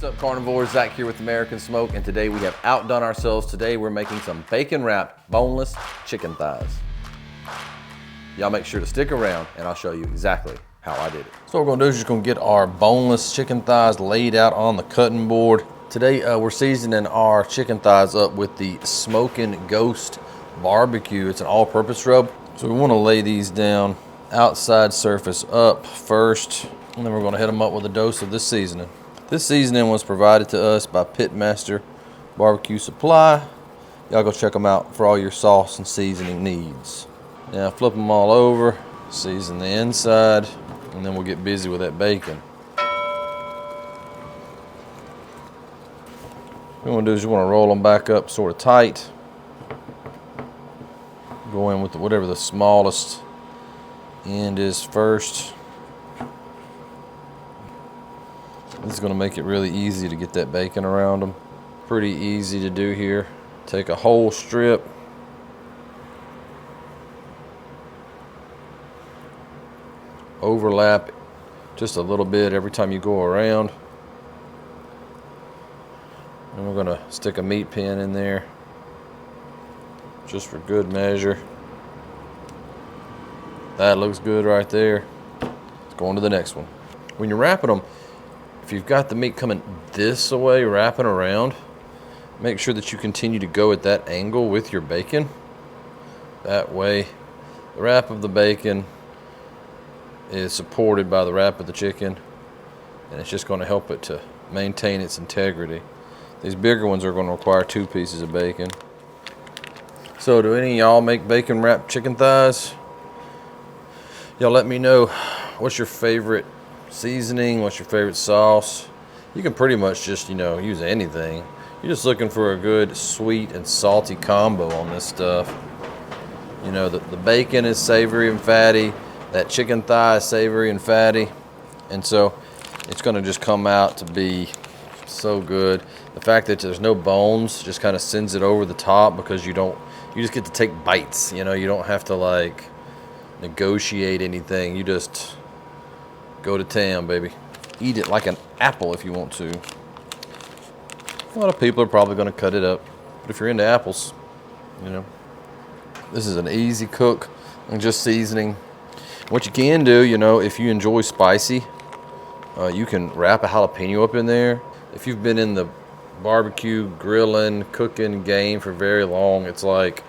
What's up, carnivores? Zach here with American Smoke, and today we have outdone ourselves. Today we're making some bacon-wrapped, boneless chicken thighs. Y'all make sure to stick around, and I'll show you exactly how I did it. So what we're gonna do is just gonna get our boneless chicken thighs laid out on the cutting board. Today we're seasoning our chicken thighs up with the Smokin' Ghost barbecue. It's an all-purpose rub. So we wanna lay these down outside surface up first, and then we're gonna hit them up with a dose of this seasoning. This seasoning was provided to us by Pitmaster Barbecue Supply. Y'all go check them out for all your sauce and seasoning needs. Now flip them all over, season the inside, and then we'll get busy with that bacon. What you want to do is you want to roll them back up sort of tight. Go in with whatever the smallest end is first. This is going to make it really easy to get that bacon around them. Pretty easy to do here. Take a whole strip. Overlap just a little bit every time you go around. And we're going to stick a meat pin in there just for good measure. That looks good right there. Let's go on to the next one. When you're wrapping them, if you've got the meat coming this way, wrapping around, make sure that you continue to go at that angle with your bacon. That way, the wrap of the bacon is supported by the wrap of the chicken, and it's just going to help it to maintain its integrity. These bigger ones are going to require 2 pieces of bacon. So do any of y'all make bacon wrapped chicken thighs? Y'all let me know what's your favorite seasoning, what's your favorite sauce. You can pretty much just, use anything. You're just looking for a good sweet and salty combo on this stuff. The bacon is savory and fatty. That chicken thigh is savory and fatty. And so it's going to just come out to be so good. The fact that there's no bones just kind of sends it over the top, because you just get to take bites. You don't have to negotiate anything. You just go to town, baby. Eat it like an apple if you want to. A lot of people are probably going to cut it up, but if you're into apples, this is an easy cook and just seasoning. What you can do, if you enjoy spicy, you can wrap a jalapeno up in there. If you've been in the barbecue, grilling, cooking game for very long, it's like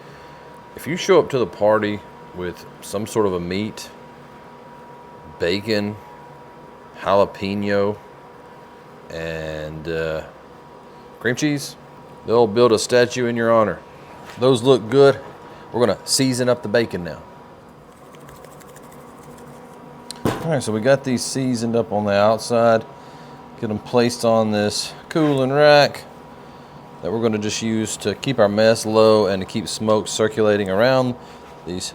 if you show up to the party with some sort of a meat, bacon, jalapeno, and cream cheese, they'll build a statue in your honor. Those look good. We're gonna season up the bacon now. All right, so we got these seasoned up on the outside. Get them placed on this cooling rack that we're gonna just use to keep our mess low and to keep smoke circulating around these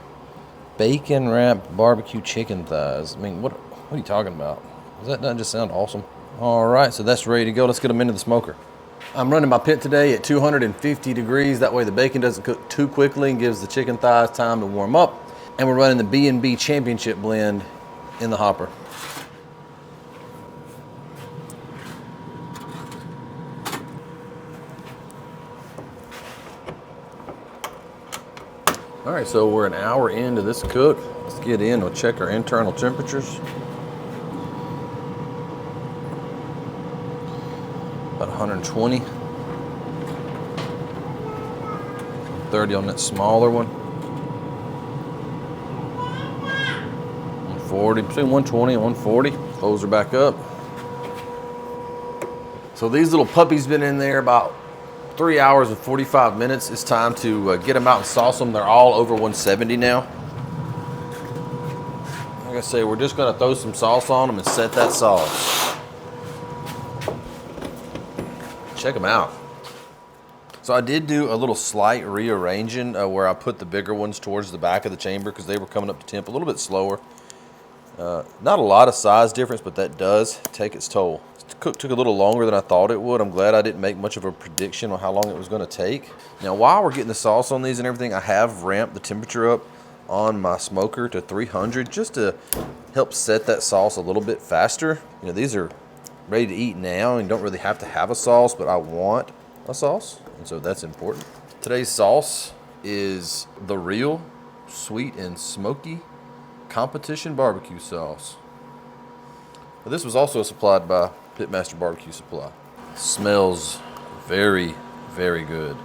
bacon wrapped barbecue chicken thighs. I mean, what are you talking about? Doesn't that just sound awesome? All right, so that's ready to go. Let's get them into the smoker. I'm running my pit today at 250 degrees. That way the bacon doesn't cook too quickly and gives the chicken thighs time to warm up. And we're running the B&B Championship blend in the hopper. All right, so we're an hour into this cook. Let's get in, we'll check our internal temperatures. About 120. 30 on that smaller one. 140, between 120 and 140. Close her back up. So these little puppies been in there about 3 hours and 45 minutes. It's time to get them out and sauce them. They're all over 170 now. Like I say, we're just gonna throw some sauce on them and set that sauce. Check them out. So I did do a little slight rearranging where I put the bigger ones towards the back of the chamber because they were coming up to temp a little bit slower. Not a lot of size difference, but that does take its toll. Cook took a little longer than I thought it would. I'm glad I didn't make much of a prediction on how long it was going to take. Now, while we're getting the sauce on these and everything, I have ramped the temperature up on my smoker to 300 just to help set that sauce a little bit faster. These are ready to eat now and don't really have to have a sauce, but I want a sauce, and so that's important. Today's sauce is the real sweet and smoky competition barbecue sauce. But this was also supplied by Pitmaster Barbecue Supply. Smells very, very good.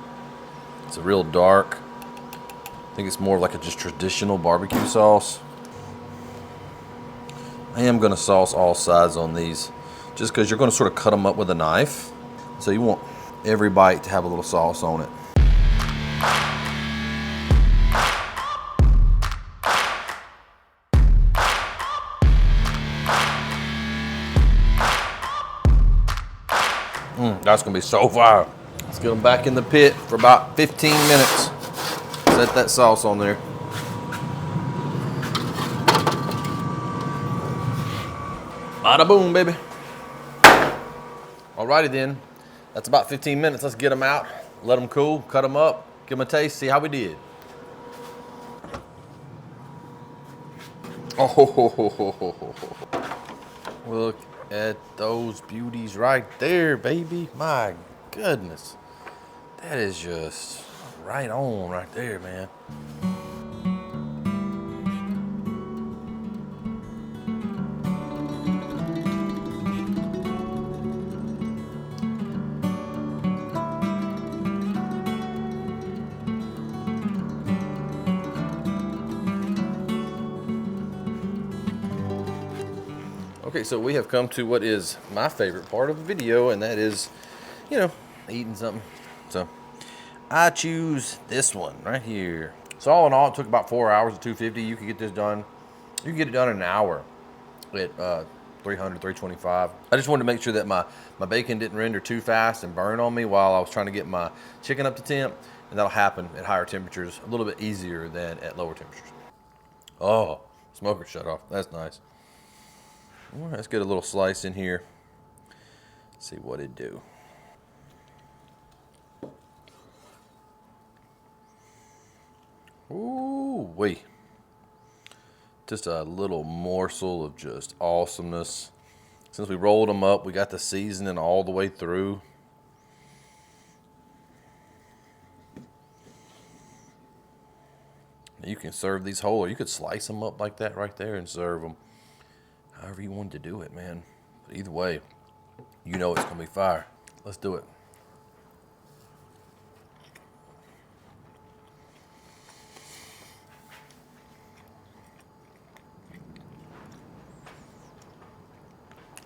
It's a real dark. I think it's more like a just traditional barbecue sauce. I am gonna sauce all sides on these just because you're gonna sort of cut them up with a knife. So you want every bite to have a little sauce on it. That's gonna be so fire. Let's get them back in the pit for about 15 minutes. Set that sauce on there. Bada boom, baby. Alrighty then, that's about 15 minutes. Let's get them out, let them cool, cut them up, give them a taste, see how we did. Oh, look at those beauties right there, baby. My goodness. That is just right on right there, man. Okay, so we have come to what is my favorite part of the video, and that is, you know, eating something. So I choose this one right here. So all in all, it took about 4 hours at 250. You can get this done. You can get it done in an hour at 300, 325. I just wanted to make sure that my bacon didn't render too fast and burn on me while I was trying to get my chicken up to temp, and that'll happen at higher temperatures a little bit easier than at lower temperatures. Oh, smoker shut off. That's nice. All right, let's get a little slice in here. See what it do. Ooh, wee. Just a little morsel of just awesomeness. Since we rolled them up, we got the seasoning all the way through. You can serve these whole, or you could slice them up like that right there and serve them. However you wanted to do it, man. But either way, you know it's gonna be fire. Let's do it.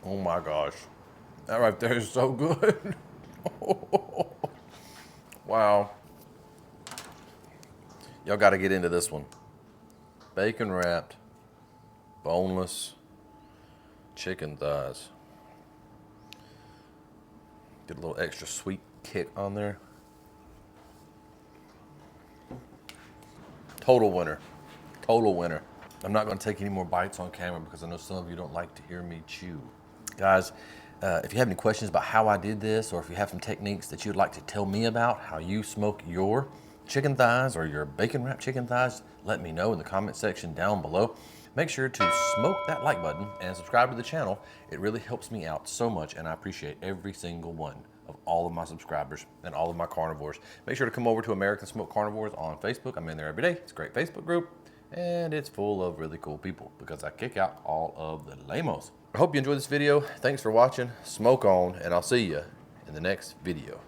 Oh my gosh. That right there is so good. Wow. Y'all gotta get into this one. Bacon wrapped, boneless chicken thighs. Get a little extra sweet kick on there. Total winner. Total winner. I'm not going to take any more bites on camera because I know some of you don't like to hear me chew. Guys, if you have any questions about how I did this, or if you have some techniques that you'd like to tell me about how you smoke your chicken thighs or your bacon wrapped chicken thighs, let me know in the comment section down below. Make sure to smoke that like button and subscribe to the channel. It really helps me out so much, and I appreciate every single one of all of my subscribers and all of my carnivores. Make sure to come over to American Smoked Carnivores on Facebook. I'm in there every day. It's a great Facebook group, and it's full of really cool people because I kick out all of the lamos. I hope you enjoyed this video. Thanks for watching. Smoke on, and I'll see you in the next video.